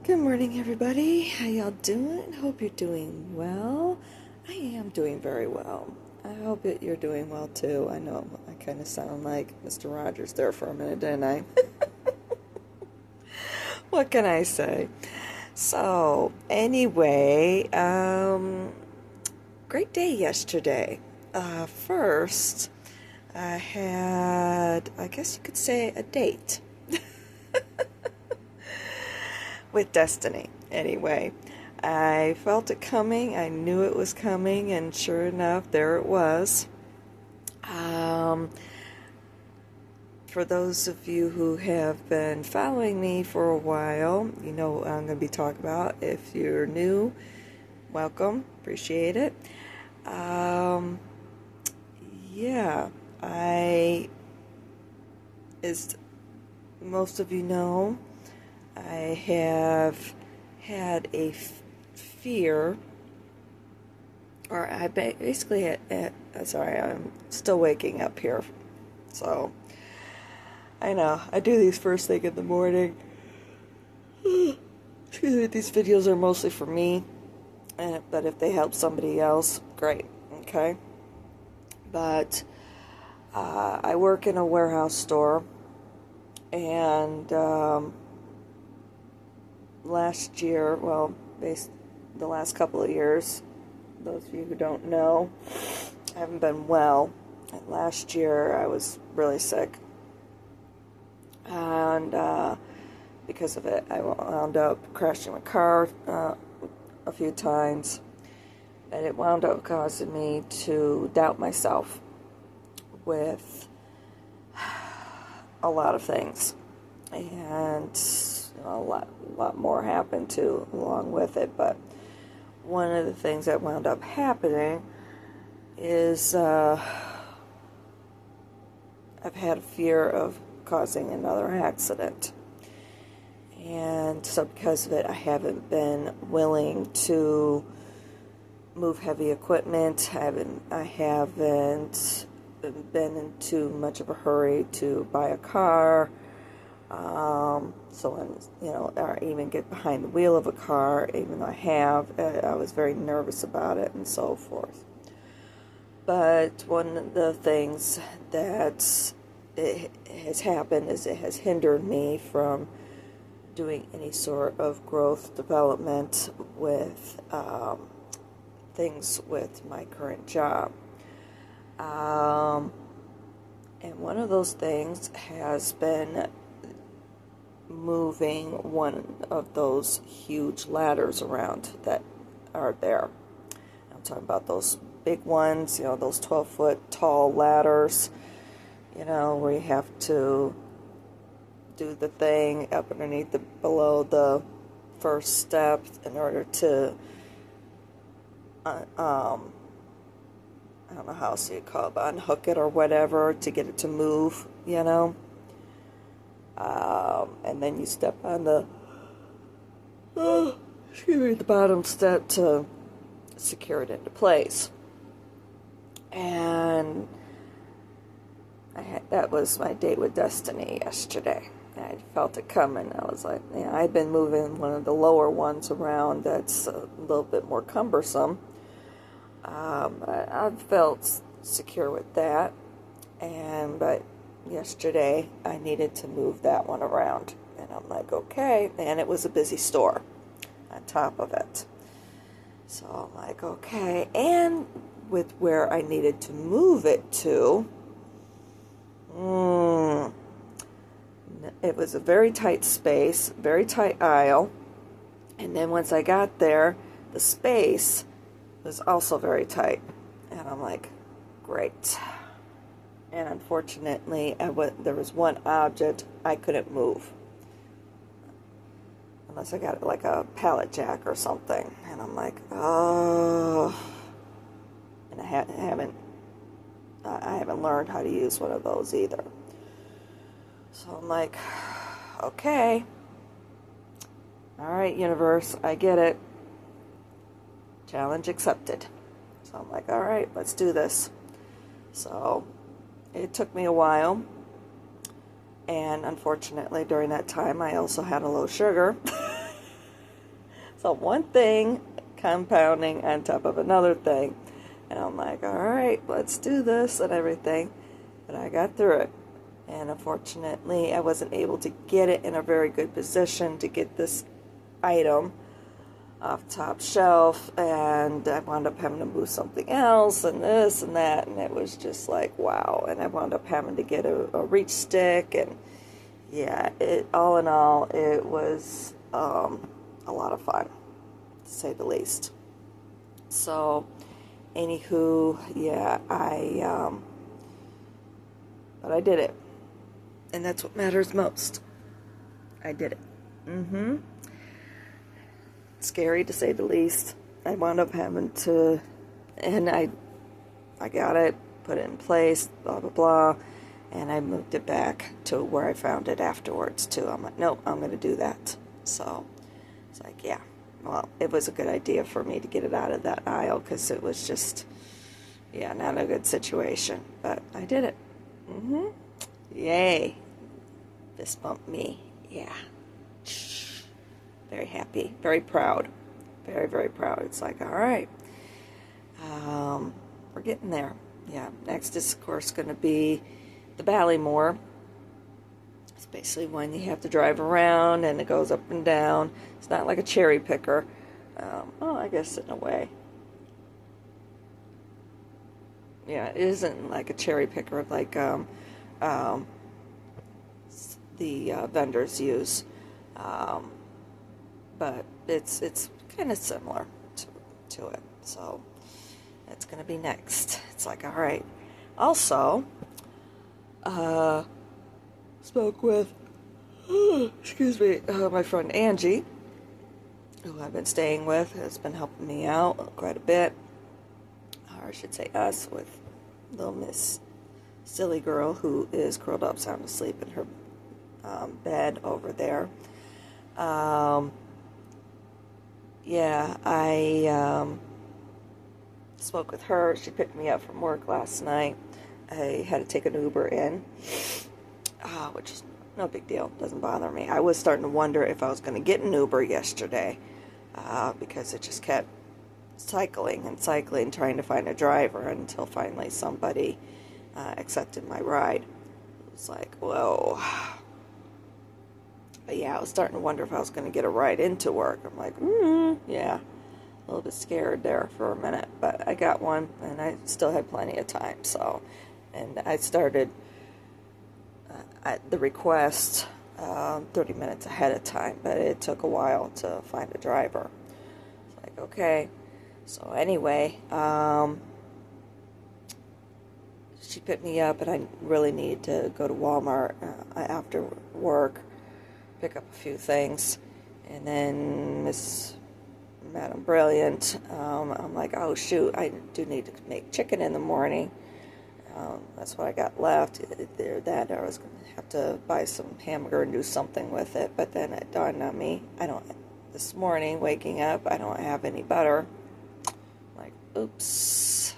Good morning, everybody. How y'all doing? Hope you're doing well. I am doing very well. I hope that you're doing well too. I know I kind of sound like Mr. Rogers there for a minute, didn't I? What can I say? So, anyway, great day yesterday. First, I had, I guess you could say, a date with Destiny. Anyway, I felt it coming. I knew it was coming, and sure enough, there it was. Um, for those of you who have been following me for a while, you know what I'm going to be talking about. If you're new, welcome. Appreciate it. Um, yeah, as most of you know, I have had a fear, or I basically sorry, I'm still waking up here, so I know I do these first thing in the morning. Excuse me, these videos are mostly for me, but if they help somebody else, great, okay? But I work in a warehouse store, and last year, well, the last couple of years, those of you who don't know, I haven't been well. And last year, I was really sick. And because of it, I wound up crashing my car a few times. And it wound up causing me to doubt myself with a lot of things. And a lot more happened too along with it, but one of the things that wound up happening is I've had a fear of causing another accident, and so because of it, I haven't been willing to move heavy equipment. I haven't been in too much of a hurry to buy a car. Or even get behind the wheel of a car, even though I was very nervous about it and so forth. But one of the things that it has happened is it has hindered me from doing any sort of growth development with things with my current job. And one of those things has been moving one of those huge ladders around that are there. I'm talking about those big ones, those 12-foot tall ladders, where you have to do the thing up underneath below the first step in order to, I don't know how else you call it, but unhook it or whatever to get it to move, and then you step on the bottom step to secure it into place. And that was my date with Destiny yesterday. I felt it coming. I was like, I've been moving one of the lower ones around that's a little bit more cumbersome. I've felt secure with that, but yesterday I needed to move that one around, and I'm like, okay, and it was a busy store on top of it, so I'm like, okay, and with where I needed to move it to, it was a very tight space, very tight aisle, and then once I got there, the space was also very tight, and I'm like, great. And unfortunately, there was one object I couldn't move. Unless I got like a pallet jack or something. And I'm like, oh. And I haven't learned how to use one of those either. So I'm like, okay. Alright, universe, I get it. Challenge accepted. So I'm like, alright, let's do this. So it took me a while, and unfortunately during that time I also had a low sugar. So one thing compounding on top of another thing. And I'm like, all right, let's do this and everything. But I got through it. And unfortunately, I wasn't able to get it in a very good position to get this item off the top shelf. And I wound up having to move something else and this and that. And it was just like, wow. And I wound up having to get a reach stick. And yeah, all in all, it was a lot of fun, to say the least. So, anywho, yeah, but I did it. And that's what matters most. I did it. Scary, to say the least. I wound up having to, and I got it, put it in place, blah, blah, blah, and I moved it back to where I found it afterwards, too. I'm like, nope, I'm going to do that. So, it's like, yeah. Well, it was a good idea for me to get it out of that aisle, because it was just, yeah, not a good situation. But I did it. Yay. Fist bump me. Yeah. Very happy. Very proud. Very, very proud. It's like, all right. We're getting there. Yeah. Next is, of course, going to be the Ballymore. It's basically when you have to drive around and it goes up and down. It's not like a cherry picker. Oh, I guess in a way. Yeah, it isn't like a cherry picker like the vendors use. But it's kind of similar to it. So that's going to be next. It's like, all right. Also, spoke with, excuse me, my friend Angie, who I've been staying with, has been helping me out quite a bit. Or I should say us, with little Miss Silly Girl, who is curled up sound asleep in her bed over there. Yeah, I spoke with her. She picked me up from work last night. I had to take an Uber in, which is no big deal. Doesn't bother me. I was starting to wonder if I was going to get an Uber yesterday, because it just kept cycling and cycling, trying to find a driver, until finally somebody accepted my ride. It was like, whoa. But yeah, I was starting to wonder if I was going to get a ride into work. I'm like, yeah, a little bit scared there for a minute, but I got one, and I still had plenty of time. So, and I started the request 30 minutes ahead of time, but it took a while to find a driver. It's like, okay. So anyway, she picked me up, and I really need to go to Walmart after work, pick up a few things, and then Madam Brilliant, I'm like, oh shoot, I do need to make chicken in the morning. That's what I got left. That I was going to have to buy some hamburger and do something with it, but then it dawned on me, this morning, waking up, I don't have any butter. I'm like, oops.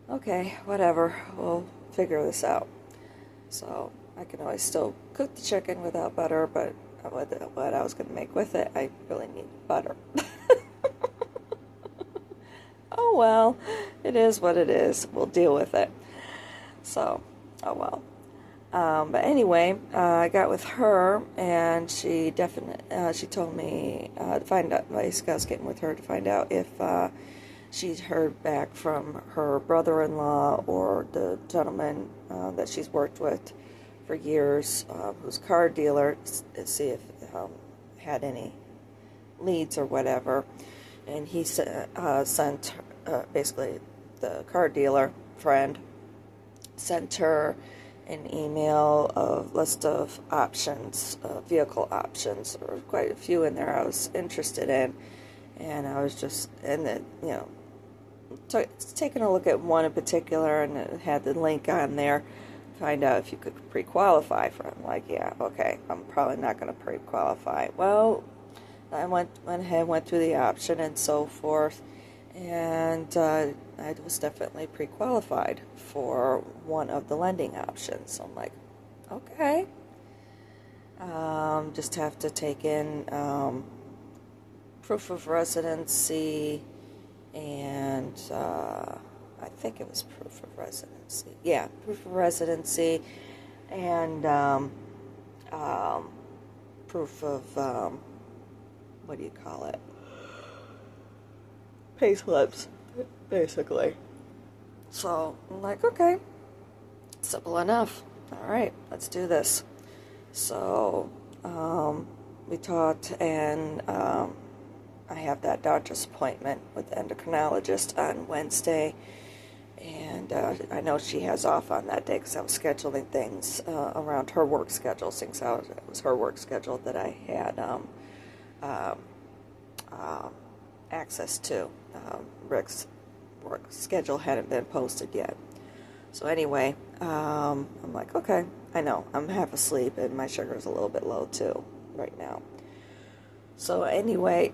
Okay, whatever, we'll figure this out. So I can always still cook the chicken without butter, but what I was going to make with it, I really need butter. Oh well, it is what it is. We'll deal with it. So, oh well. But anyway, I got with her, and she told me to find out. I was getting with her to find out if she'd heard back from her brother-in-law or the gentleman that she's worked with for years, who's a car dealer, see if had any leads or whatever. And he sent basically the car dealer friend sent her an email of list of options, vehicle options. There were quite a few in there I was interested in, and I was just taking a look at one in particular, and it had the link on there. Find out if you could pre-qualify for it. I'm like, yeah, okay, I'm probably not going to pre-qualify. Well, I went ahead, went through the option and so forth, and I was definitely pre-qualified for one of the lending options. So I'm like, okay. Just have to take in proof of residency, and I think it was proof of residency. Yeah, proof of residency, and proof of, what do you call it? Pay slips, basically. So I'm like, okay, simple enough. All right, let's do this. So we talked, and I have that doctor's appointment with the endocrinologist on Wednesday, and I know she has off on that day because I was scheduling things around her work schedule, since it was her work schedule that I had access to. Rick's work schedule hadn't been posted yet. So anyway, I'm like, okay, I know, I'm half asleep and my sugar's a little bit low too right now. So anyway,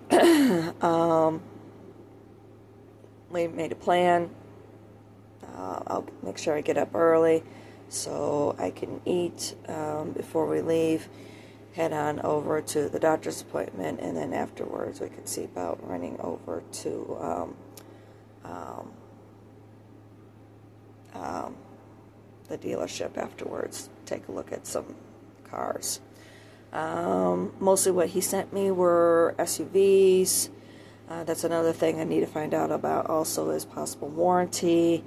we made a plan. I'll make sure I get up early so I can eat before we leave, head on over to the doctor's appointment, and then afterwards we can see about running over to the dealership afterwards, take a look at some cars. Mostly what he sent me were SUVs. That's another thing I need to find out about also, is possible warranty.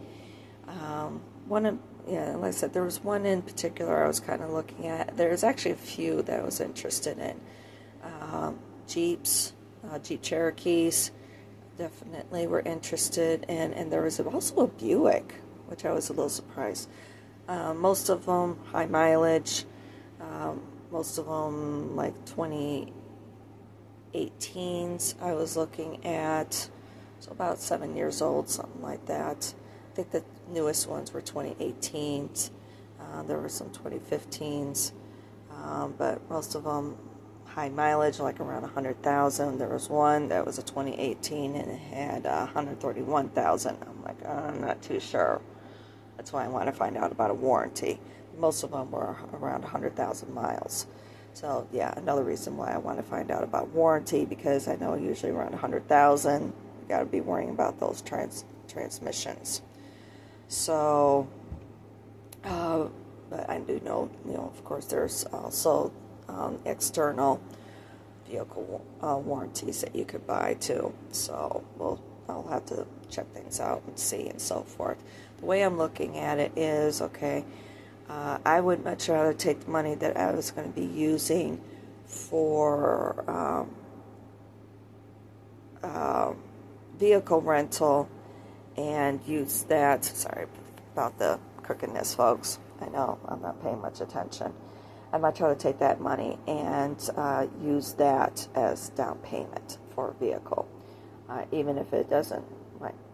Like I said, there was one in particular I was kind of looking at. There's actually a few that I was interested in. Jeeps, Jeep Cherokees, definitely were interested in, and there was also a Buick, which I was a little surprised. Most of them high mileage, most of them like 2018s I was looking at, so about 7 years old, something like that. I think the newest ones were 2018s. There were some 2015s, but most of them high mileage, like around 100,000. There was one that was a 2018 and it had 131,000. I'm like, I'm not too sure. That's why I want to find out about a warranty. Most of them were around 100,000 miles. So yeah, another reason why I want to find out about warranty, because I know usually around 100,000, you got to be worrying about those transmissions. So, but I do know, of course, there's also external vehicle warranties that you could buy too. So I'll have to check things out and see and so forth. The way I'm looking at it is, okay, I would much rather take the money that I was going to be using for vehicle rental and use that. Sorry about the crookedness, folks. I know I'm not paying much attention. I'd much rather take that money and use that as down payment for a vehicle, even if it doesn't.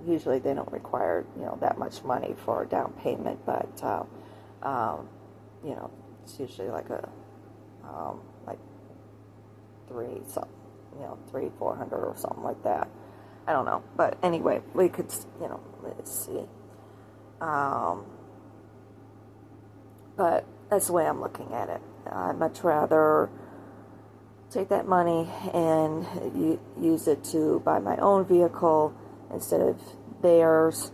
Usually they don't require that much money for a down payment, but it's usually like a like 300-400 or something like that. I don't know, but anyway, we could let's see. But that's the way I'm looking at it. I'd much rather take that money and use it to buy my own vehicle instead of theirs,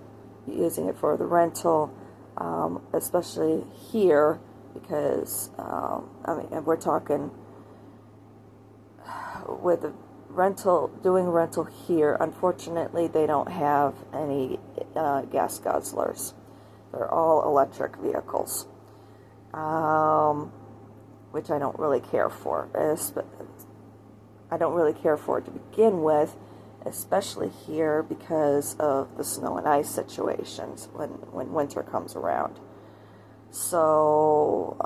using it for the rental, especially here, because and we're talking with the doing rental here. Unfortunately, they don't have any gas guzzlers. They're all electric vehicles, which I don't really care for. I don't really care for it to begin with, especially here because of the snow and ice situations when winter comes around. So,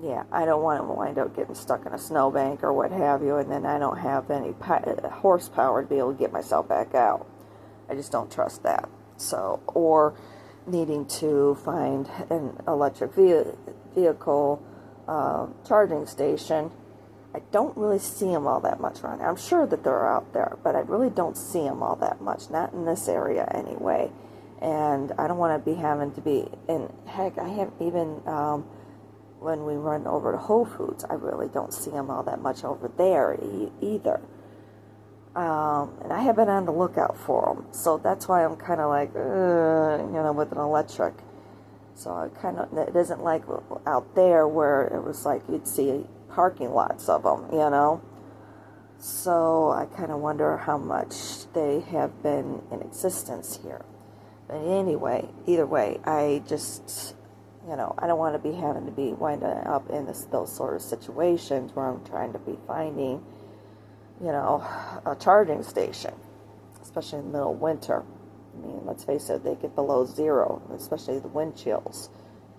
yeah, I don't want to wind up getting stuck in a snowbank or what have you, and then I don't have any horsepower to be able to get myself back out. I just don't trust that. So, or needing to find an electric vehicle charging station. I don't really see them all that much around. I'm sure that they're out there, but I really don't see them all that much, not in this area anyway. And I don't want to be having to be, and heck, I have even when we run over to Whole Foods, I really don't see them all that much over there either. And I have been on the lookout for them, so that's why I'm kind of like, with an electric. So it isn't like out there where it was like you'd see parking lots of them, So I kind of wonder how much they have been in existence here. But anyway, either way, I just, I don't want to be having to be winding up in those sort of situations where I'm trying to be finding, a charging station, especially in the middle of winter. I mean, let's face it, they get below zero, especially the wind chills.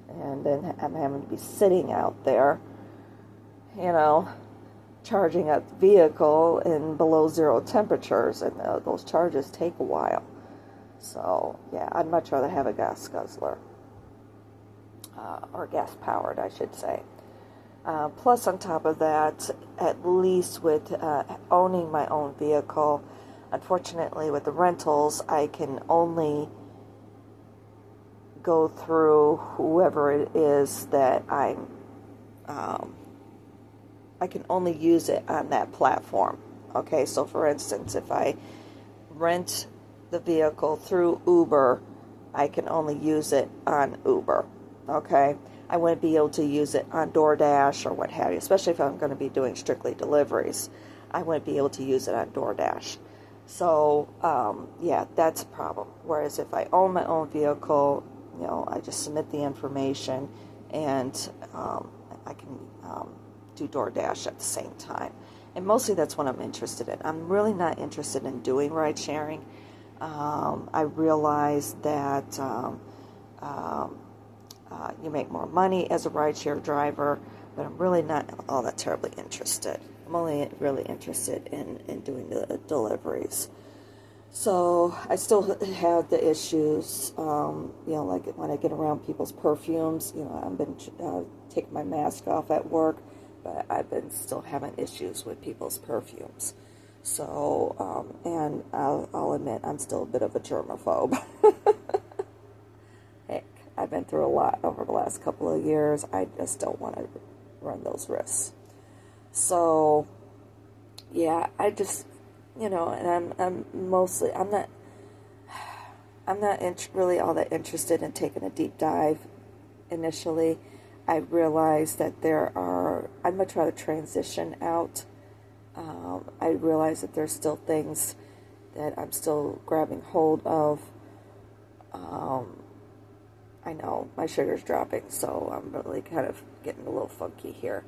And then I'm having to be sitting out there, charging up the vehicle in below zero temperatures, and those charges take a while. So, yeah, I'd much rather have a gas guzzler, or gas-powered, I should say. Plus, on top of that, at least with owning my own vehicle, unfortunately, with the rentals, I can only go through whoever it is that I can only use it on that platform. Okay, so for instance, if I rent the vehicle through Uber, I can only use it on Uber. Okay, I wouldn't be able to use it on DoorDash or what have you, especially if I'm going to be doing strictly deliveries. I wouldn't be able to use it on DoorDash. So, yeah, that's a problem. Whereas if I own my own vehicle, I just submit the information and I can do DoorDash at the same time. And mostly that's what I'm interested in. I'm really not interested in doing ride sharing. I realize that you make more money as a rideshare driver, but I'm really not all that terribly interested. I'm only really interested in doing the deliveries. So I still have the issues, like when I get around people's perfumes, I've been taking my mask off at work, but I've been still having issues with people's perfumes. So, and I'll admit, I'm still a bit of a germaphobe. Heck, I've been through a lot over the last couple of years. I just don't want to run those risks. So, yeah, I just, and I'm not really all that interested in taking a deep dive initially. I realized that I'd much rather transition out. I realize that there's still things that I'm still grabbing hold of. I know my sugar's dropping, so I'm really kind of getting a little funky here.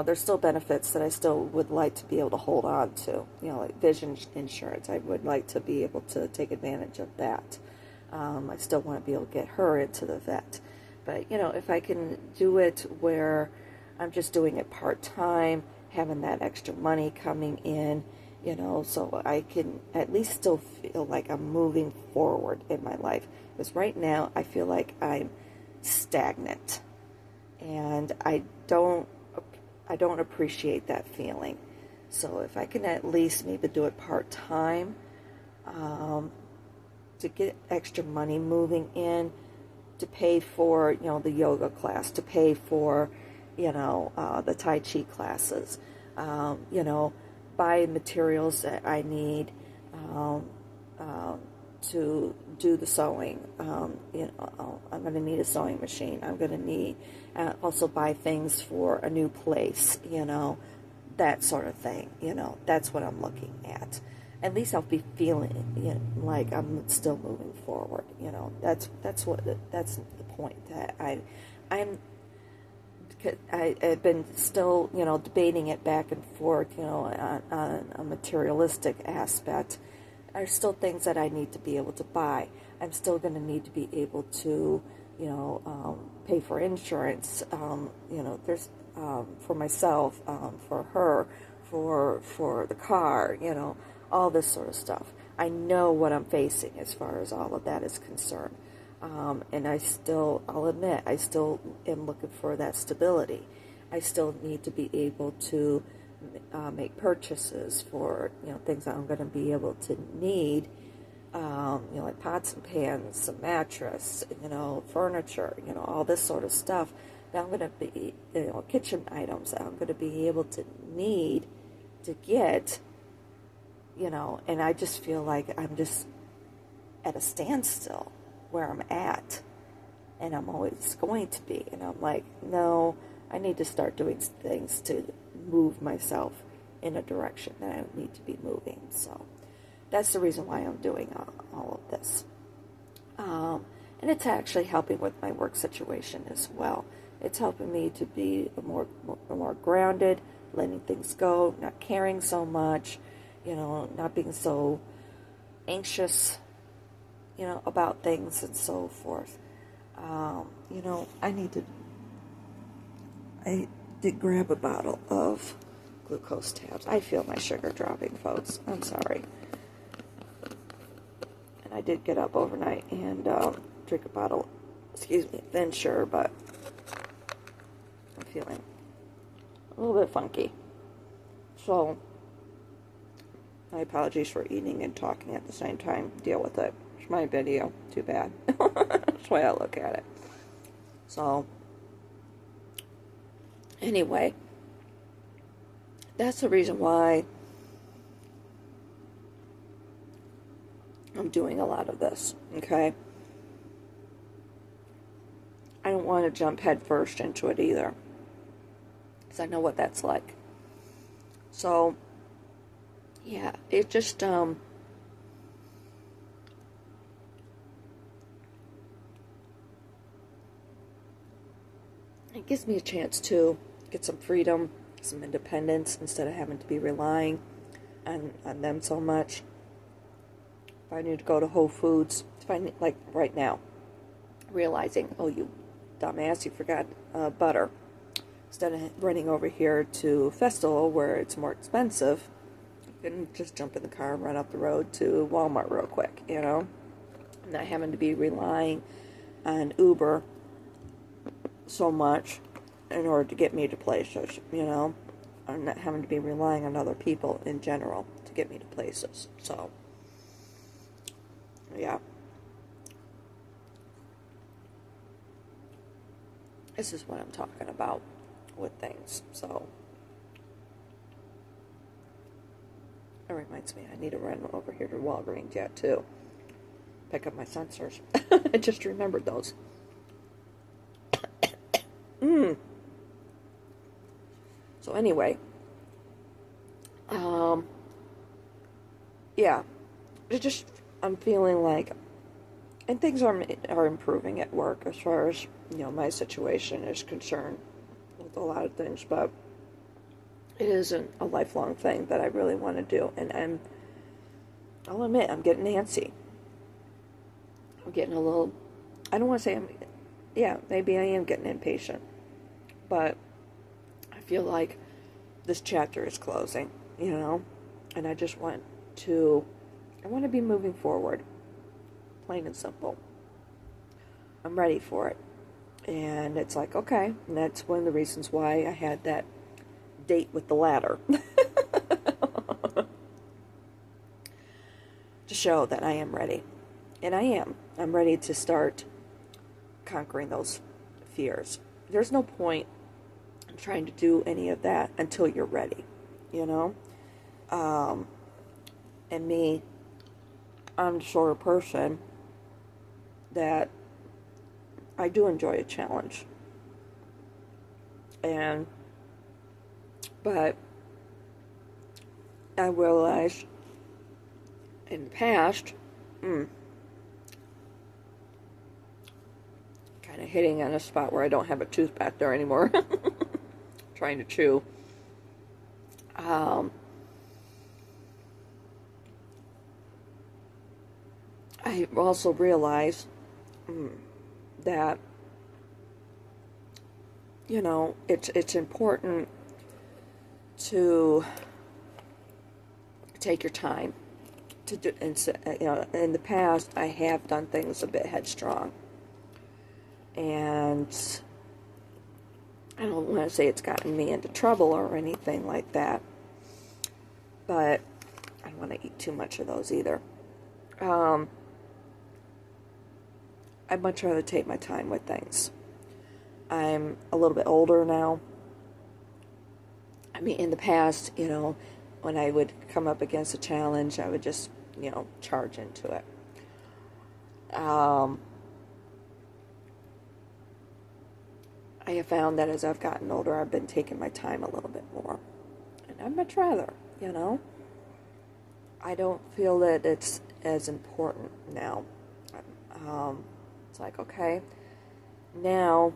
There's still benefits that I still would like to be able to hold on to. Like vision insurance, I would like to be able to take advantage of that. I still want to be able to get her into the vet. But, if I can do it where I'm just doing it part-time, having that extra money coming in, so I can at least still feel like I'm moving forward in my life. Because right now, I feel like I'm stagnant. And I don't appreciate that feeling. So if I can at least maybe do it part-time, to get extra money moving in, to pay for, the yoga class, to pay for, the Tai Chi classes, buy materials that I need to do the sewing. I'm going to need a sewing machine. I'm going to need also buy things for a new place, that sort of thing. That's what I'm looking at. At least I'll be feeling like I'm still moving forward. That's the point that I've been still, debating it back and forth, on a materialistic aspect. There's still things that I need to be able to buy. I'm still going to need to be able to, pay for insurance, there's, for myself, for her, for the car, all this sort of stuff. I know what I'm facing as far as all of that is concerned. And I'll admit, I still am looking for that stability. I still need to be able to make purchases for, things that I'm going to be able to need like pots and pans, a mattress, furniture, all this sort of stuff that I'm going to be, kitchen items that I'm going to be able to need to get, and I just feel like I'm just at a standstill where I'm at, and I'm always going to be, and I'm like, no, I need to start doing things to move myself in a direction that I need to be moving. So that's the reason why I'm doing all of this. And it's actually helping with my work situation as well. It's helping me to be more grounded, letting things go, not caring so much, not being so anxious, about things and so forth. I did grab a bottle of glucose tabs. I feel my sugar dropping, folks. I'm sorry. And I did get up overnight and drink a bottle, then sure, but I'm feeling a little bit funky. So, my apologies for eating and talking at the same time. Deal with it. It's my video. Too bad. That's the way I look at it. So, anyway, that's the reason why I'm doing a lot of this, okay? I don't want to jump head first into it either, because I know what that's like. So, yeah, it just, it gives me a chance to get some freedom, some independence, instead of having to be relying on them so much. If I need to go to Whole Foods, like right now, realizing, oh, you dumbass, you forgot butter. Instead of running over here to Festival, where it's more expensive, you can just jump in the car and run up the road to Walmart real quick, I'm not having to be relying on Uber so much in order to get me to places, I'm not having to be relying on other people in general to get me to places. So, yeah. This is what I'm talking about with things. So, it reminds me, I need to run over here to Walgreens yet, too. Pick up my sensors. I just remembered those. So anyway, yeah, I'm feeling like, and things are improving at work as far as, my situation is concerned with a lot of things, but it isn't a lifelong thing that I really want to do, and I'll admit, I'm getting antsy. I'm getting a little, I don't want to say maybe I am getting impatient, but I feel like this chapter is closing, and I just want to be moving forward, plain and simple. I'm ready for it, and it's like, okay, and that's one of the reasons why I had that date with the ladder, to show that I am ready, and I'm ready to start conquering those fears. There's no point in trying to do any of that until you're ready, and me, I'm the sort of person that I do enjoy a challenge, but I realized in the past, kind of hitting on a spot where I don't have a tooth back there anymore, trying to chew. I also realized that, it's important to take your time to do, and in the past I have done things a bit headstrong, and I don't want to say it's gotten me into trouble or anything like that, but I don't want to eat too much of those either. Um, I'd much rather take my time with things. I'm a little bit older now. I mean, in the past, when I would come up against a challenge, I would just, charge into it. Um, I have found that as I've gotten older, I've been taking my time a little bit more. And I'd much rather. I don't feel that it's as important now. It's like, okay, now,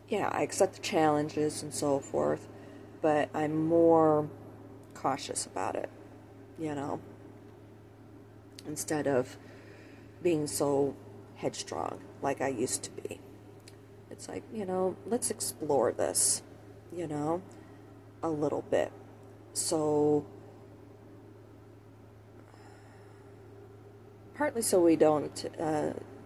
yeah, I accept the challenges and so forth, but I'm more cautious about it, you know, instead of being so headstrong like I used to be. It's like, let's explore this, a little bit. So, partly so we don't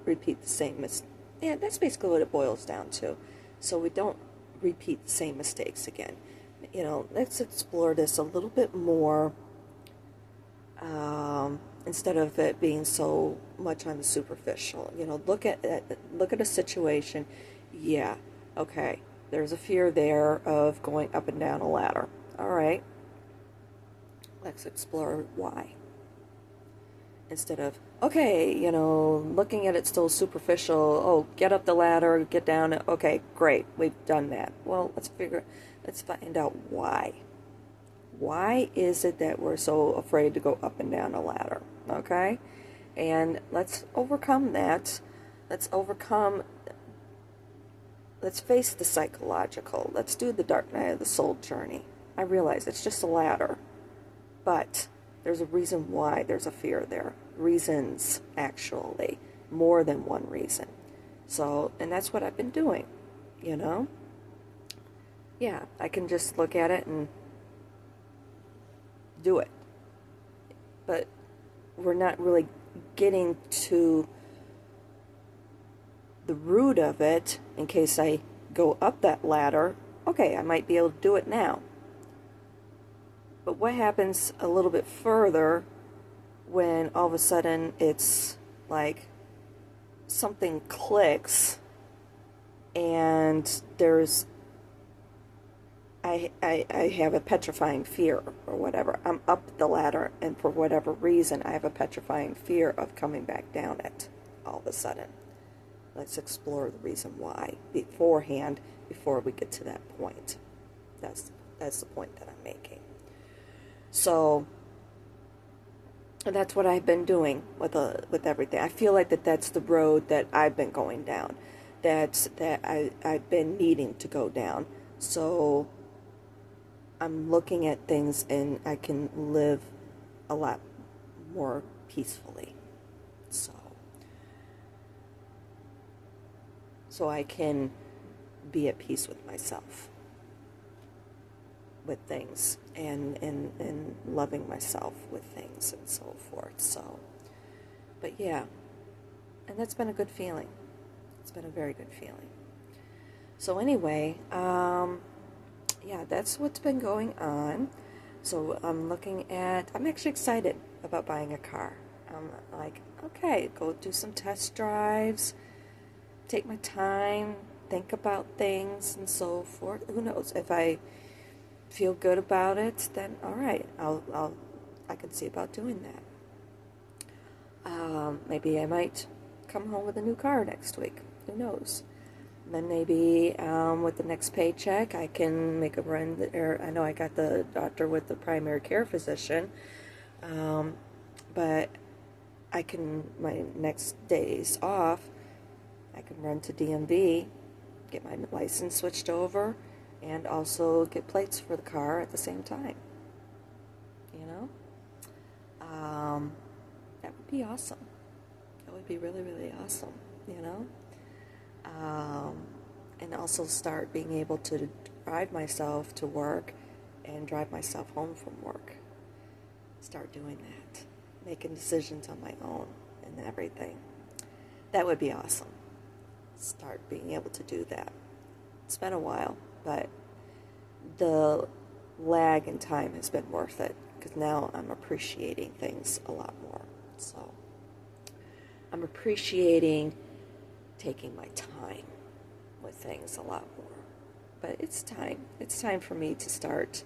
repeat the same mistakes. Yeah, that's basically what it boils down to. So we don't repeat the same mistakes again. Let's explore this a little bit more instead of it being so much on the superficial. Look at a situation. Yeah, okay. There's a fear there of going up and down a ladder. All right. Let's explore why. Instead of, okay, looking at it still superficial, oh, get up the ladder, get down, okay, great, we've done that. Well, let's find out why. Why is it that we're so afraid to go up and down a ladder, okay? And let's overcome that. Let's face the psychological. Let's do the dark night of the soul journey. I realize it's just a ladder, but there's a reason why there's a fear there. Reasons, actually. More than one reason. So, and that's what I've been doing, Yeah, I can just look at it and do it. But we're not really getting to the root of it in case I go up that ladder. Okay, I might be able to do it now. But what happens a little bit further when all of a sudden it's like something clicks and I have a petrifying fear or whatever. I'm up the ladder and for whatever reason I have a petrifying fear of coming back down it all of a sudden. Let's explore the reason why beforehand before we get to that point. That's the point that I'm making. So that's what I've been doing with everything. I feel like that's the road that I've been going down. That I've been needing to go down. So I'm looking at things and I can live a lot more peacefully. So I can be at peace with myself, with things, and loving myself with things and so forth. So, but yeah, and that's been a good feeling. It's been a very good feeling. So anyway, yeah, that's what's been going on. So I'm actually excited about buying a car. I'm like, okay, go do some test drives, take my time, think about things and so forth. Who knows? If I feel good about it, then all right, I can see about doing that. Maybe I might come home with a new car next week. Who knows? Then maybe with the next paycheck, I can make a run there. I know I got the doctor with the primary care physician, but my next days off, I can run to DMV, get my license switched over, and also get plates for the car at the same time. That would be awesome. That would be really, really awesome, and also start being able to drive myself to work and drive myself home from work. Start doing that. Making decisions on my own and everything. That would be awesome. Start being able to do that. It's been a while, but the lag in time has been worth it because now I'm appreciating things a lot more. So I'm appreciating taking my time with things a lot more. But it's time. It's time for me to start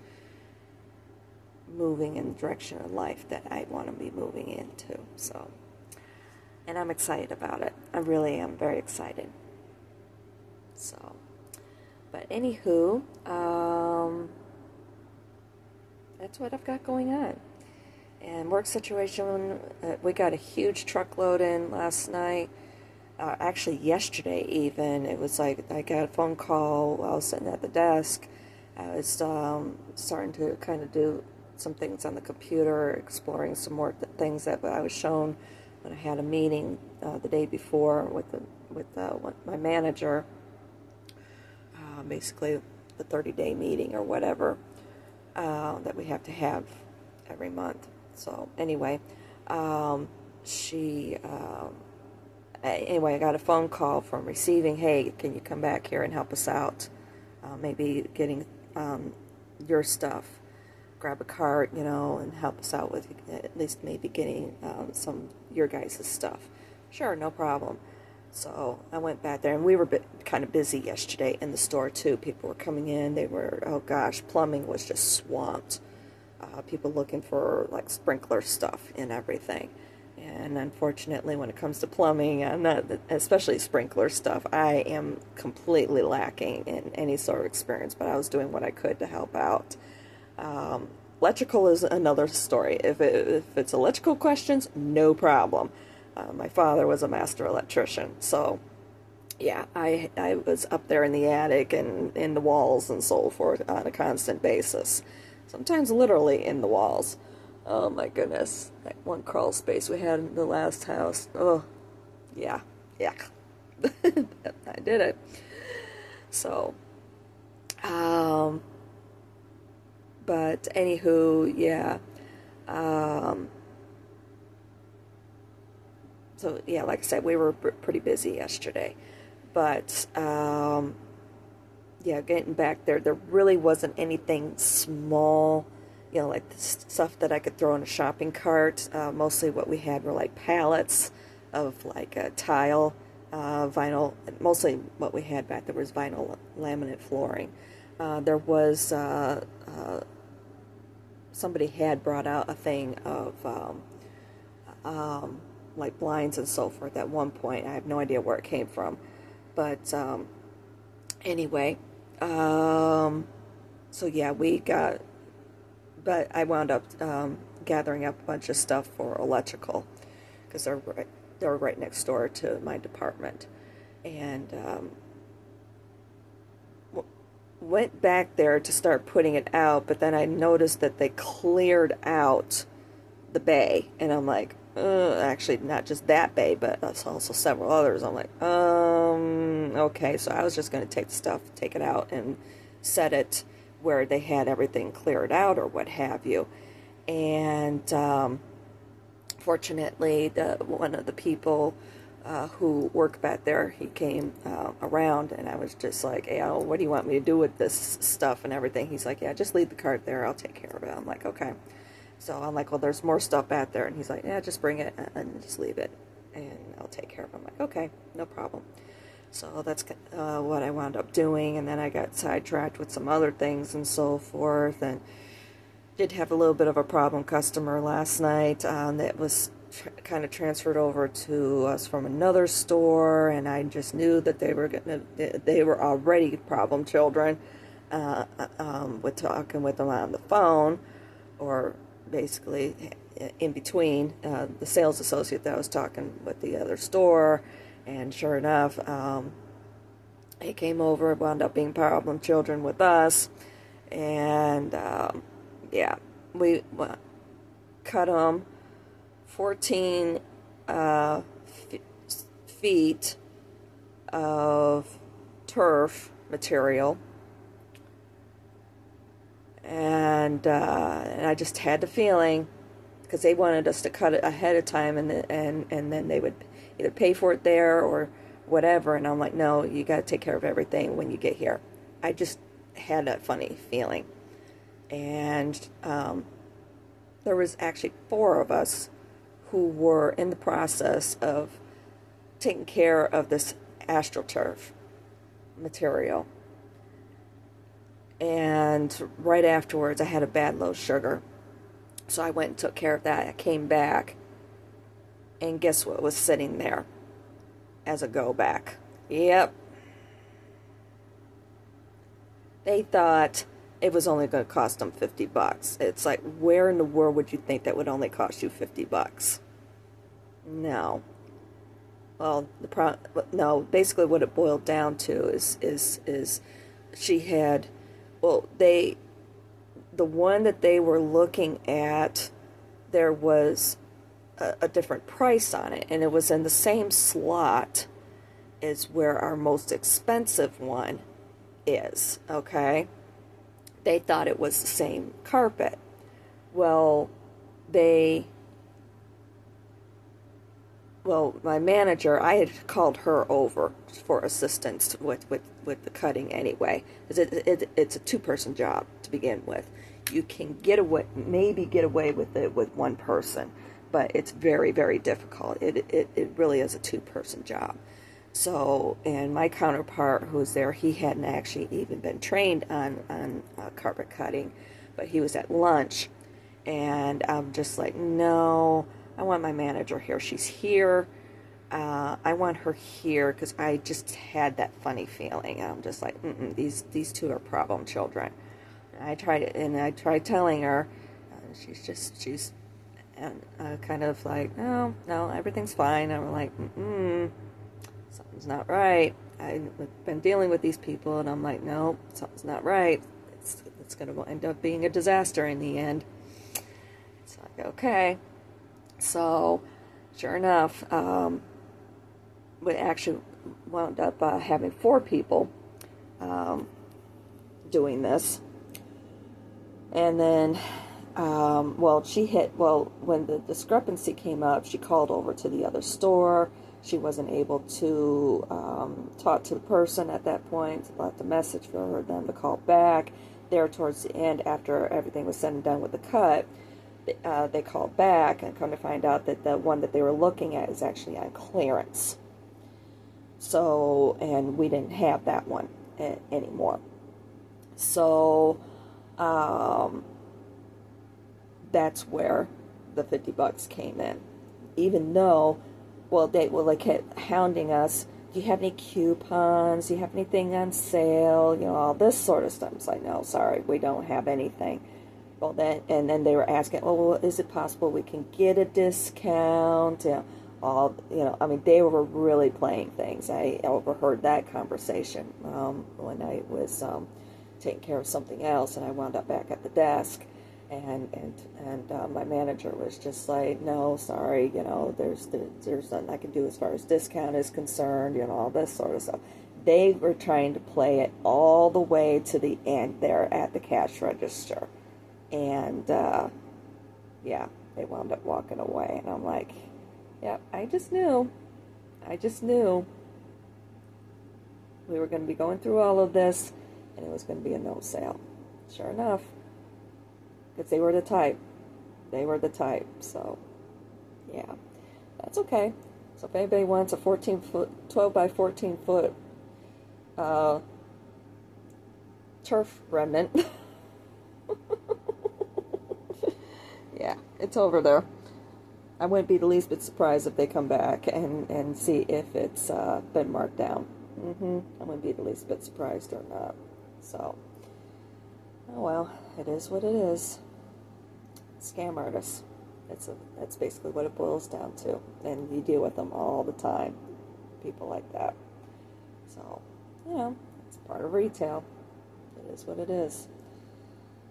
moving in the direction of life that I want to be moving into. So, and I'm excited about it. I really am very excited. So, but anywho, that's what I've got going on. And work situation, we got a huge truckload in last night. Actually, yesterday even. It was like I got a phone call while I was sitting at the desk. I was starting to kind of do some things on the computer, exploring some more things that I was shown when I had a meeting the day before with my manager. Basically, the 30-day meeting or whatever that we have to have every month. So anyway, anyway, I got a phone call from receiving, hey, can you come back here and help us out? Maybe getting your stuff, grab a cart, and help us out with at least maybe getting some your guys' stuff. Sure, no problem. So I went back there, and we were kind of busy yesterday in the store too. People were coming in. They were, oh gosh, plumbing was just swamped. People looking for like sprinkler stuff and everything. And unfortunately, when it comes to plumbing, I'm not, especially sprinkler stuff, I am completely lacking in any sort of experience, but I was doing what I could to help out. Electrical is another story. If it's electrical questions, no problem. My father was a master electrician, so yeah, I was up there in the attic and in the walls and so forth on a constant basis. Sometimes literally in the walls. Oh my goodness, that one crawl space we had in the last house. Oh, yeah, I did it. So, but anywho, yeah. So yeah, like I said, we were pretty busy yesterday, but yeah, getting back there really wasn't anything small, like the stuff that I could throw in a shopping cart. Mostly what we had were like pallets of like tile, vinyl. Mostly what we had back there was vinyl laminate flooring. There was somebody had brought out a thing of like blinds and so forth at one point. I have no idea where it came from, but anyway, so yeah, but I wound up gathering up a bunch of stuff for electrical because they're right next door to my department, and went back there to start putting it out, but then I noticed that they cleared out the bay, and I'm like, actually not just that bay, but also several others. I'm like, okay, so I was just going to take the stuff, take it out, and set it where they had everything cleared out or what have you. And fortunately, one of the people who work back there, he came around, and I was just like, hey, what do you want me to do with this stuff and everything? He's like, yeah, just leave the cart there, I'll take care of it. I'm like, okay. So I'm like, well, there's more stuff back there, and he's like, yeah, just bring it and just leave it, and I'll take care of it. I'm like, okay, no problem. So that's what I wound up doing, and then I got sidetracked with some other things and so forth, and did have a little bit of a problem customer last night that was kind of transferred over to us from another store, and I just knew that they were already problem children with talking with them on the phone, or basically in between the sales associate that was talking with the other store. And sure enough, he came over, wound up being problem children with us, and yeah, we cut them 14 feet of turf material, and I just had the feeling, because they wanted us to cut it ahead of time, and then they would either pay for it there or whatever, and I'm like, no, you got to take care of everything when you get here. I just had that funny feeling, and there was actually 4 of us who were in the process of taking care of this AstroTurf material. And right afterwards, I had a bad low sugar. So I went and took care of that. I came back, and guess what was sitting there as a go back? Yep. They thought it was only going to cost them $50. It's like, where in the world would you think that would only cost you $50? No. Well, no. Basically, what it boiled down to is she had, well, the one that they were looking at, there was a different price on it, and it was in the same slot as where our most expensive one is. Okay, they thought it was the same carpet. Well, my manager, I had called her over for assistance with the cutting anyway, because it's a 2-person job to begin with. You can maybe get away with it with 1 person, but it's very, very difficult. It really is a 2-person job. So, and my counterpart who was there, he hadn't actually even been trained on carpet cutting, but he was at lunch, and I'm just like, no, I want my manager here. She's here. I want her here because I just had that funny feeling. I'm just like, these 2 are problem children. I tried telling her, she's kind of like, no, everything's fine. I'm like, something's not right. I've been dealing with these people, and I'm like, no, something's not right. It's going to end up being a disaster in the end. It's like, okay. So, sure enough, we actually wound up having 4 people doing this. And then, when the discrepancy came up, she called over to the other store. She wasn't able to talk to the person at that point, left a message for them to call back. There towards the end, after everything was said and done with the cut, they called back and come to find out that the one that they were looking at is actually on clearance. So, and we didn't have that one anymore. So, that's where the $50 came in. Even though, they kept hounding us. Do you have any coupons? Do you have anything on sale? All this sort of stuff. It's like, no, sorry, we don't have anything. Well, then they were asking, well, is it possible we can get a discount? They were really playing things. I overheard that conversation when I was taking care of something else, and I wound up back at the desk, and my manager was just like, no, sorry, there's nothing I can do as far as discount is concerned, all this sort of stuff. They were trying to play it all the way to the end there at the cash register, and they wound up walking away, and I'm like, yeah, I just knew we were going to be going through all of this, and it was going to be a no sale. Sure enough, because they were the type. So, yeah, that's okay. So if anybody wants a 12 by 14 foot turf remnant, yeah, it's over there. I wouldn't be the least bit surprised if they come back and see if it's been marked down. I wouldn't be the least bit surprised or not. So, oh well, it is what it is. Scam artists. That's basically what it boils down to. And you deal with them all the time. People like that. So, it's part of retail. It is what it is.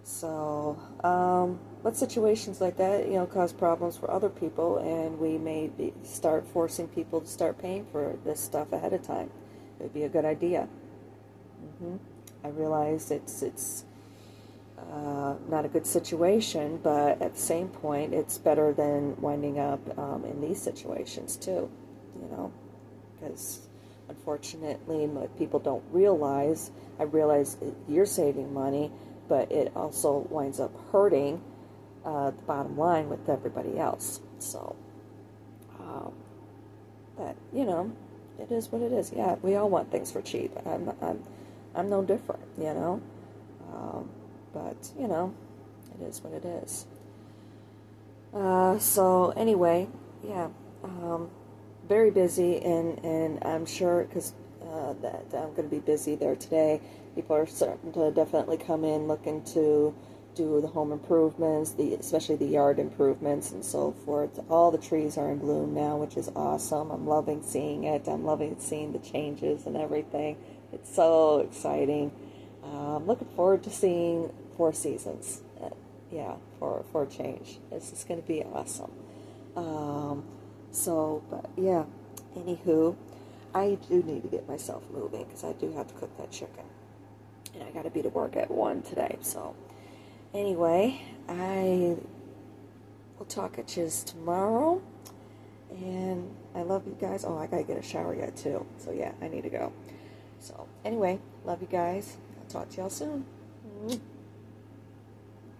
So, but situations like that, cause problems for other people, and we may start forcing people to start paying for this stuff ahead of time. It would be a good idea. I realize it's not a good situation, but at the same point, it's better than winding up in these situations too, because unfortunately, what people don't realize, I realize you're saving money, but it also winds up hurting the bottom line with everybody else. So, but you know, it is what it is. Yeah, we all want things for cheap. I'm no different. You know, but you know, it is what it is. So anyway, yeah, very busy, and I'm sure because that I'm going to be busy there today. People are starting to definitely come in looking to do the home improvements, especially the yard improvements and so forth. All the trees are in bloom now, which is awesome. I'm loving seeing it. I'm loving seeing the changes and everything. It's so exciting. I'm looking forward to seeing Four Seasons. Yeah, for a change. This is going to be awesome. But yeah, anywho, I do need to get myself moving because I do have to cook that chicken. And I got to be to work at 1 today. So anyway, I will talk at you tomorrow. And I love you guys. Oh, I got to get a shower yet too. So yeah, I need to go. So anyway, love you guys. I'll talk to y'all soon.